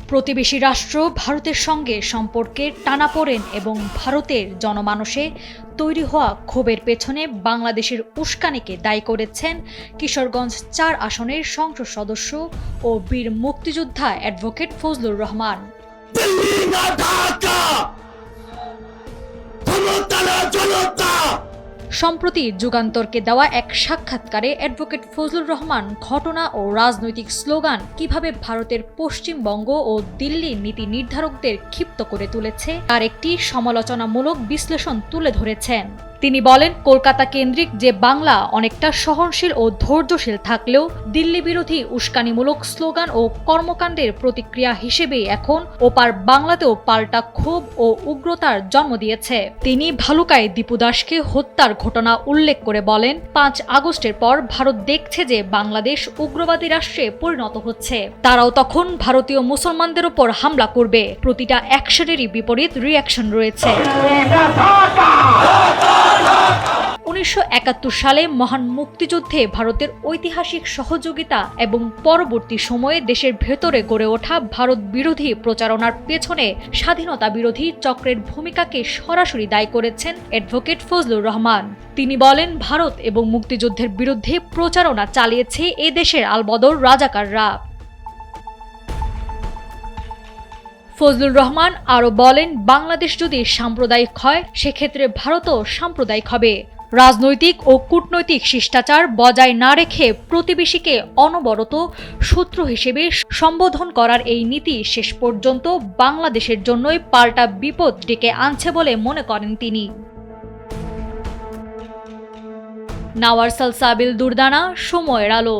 প্রতিবেশী রাষ্ট্র ভারতের সঙ্গে সম্পর্কের টানাপোড়েন এবং ভারতের জনমানসে তৈরি হওয়া ক্ষোভের পেছনে বাংলাদেশের উস্কানিকে দায়ী করেছেন কিশোরগঞ্জ ৪ আসনের সংসদ সদস্য ও বীর মুক্তিযোদ্ধা অ্যাডভোকেট ফজলুর রহমান। সম্প্রতি যুগান্তরকে দেওয়া এক সাক্ষাৎকারে অ্যাডভোকেট ফজলুর রহমান ঘটনা ও রাজনৈতিক স্লোগান কিভাবে ভারতের পশ্চিমবঙ্গ ও দিল্লির নীতি নির্ধারকদের ক্ষিপ্ত করে তুলেছে তার একটি সমালোচনামূলক বিশ্লেষণ তুলে ধরেছেন। তিনি বলেন, কলকাতা কেন্দ্রিক যে বাংলা অনেকটা সহনশীল ও ধৈর্যশীল থাকলেও দিল্লি বিরোধী উস্কানিমূলক স্লোগান ও কর্মকাণ্ডের প্রতিক্রিয়া হিসেবে এখন ওপার বাংলাতেও পাল্টা ক্ষোভ ও উগ্রতার জন্ম দিয়েছে। তিনি ভালুকায় দীপু দাসকে হত্যার ঘটনা উল্লেখ করে বলেন, ৫ আগস্টের পর ভারত দেখছে যে বাংলাদেশ উগ্রবাদী রাষ্ট্রে পরিণত হচ্ছে। তারাও তখন ভারতীয় মুসলমানদের ওপর হামলা করবে। প্রতিটা অ্যাকশনেরই বিপরীত রিঅ্যাকশন রয়েছে। ১৯৭১ সালে মহান মুক্তিযুদ্ধে ভারতের ঐতিহাসিক সহযোগিতা এবং পরবর্তী সময়ে দেশের ভেতরে গড়ে ওঠা ভারত বিরোধী প্রচারণার পেছনে স্বাধীনতা বিরোধী চক্রের ভূমিকাকে সরাসরি দায়ী করেছেন অ্যাডভোকেট ফজলুর রহমান। তিনি বলেন, ভারত এবং মুক্তিযুদ্ধের বিরুদ্ধে প্রচারণা চালিয়েছে এ দেশের আলবদর রাজাকাররা। ফজলুর রহমান আরও বলেন, বাংলাদেশ যদি সাম্প্রদায়িক হয় সেক্ষেত্রে ভারতও সাম্প্রদায়িক হবে। রাজনৈতিক ও কূটনৈতিক শিষ্টাচার বজায় না রেখে প্রতিবেশীকে অনবরত শত্রু হিসেবে সম্বোধন করার এই নীতি শেষ পর্যন্ত বাংলাদেশের জন্যই পাল্টা বিপদ ডেকে আনছে বলে মনে করেন তিনি। নাওয়ার সালসাবিল দুরদানা, সময়ের আলো।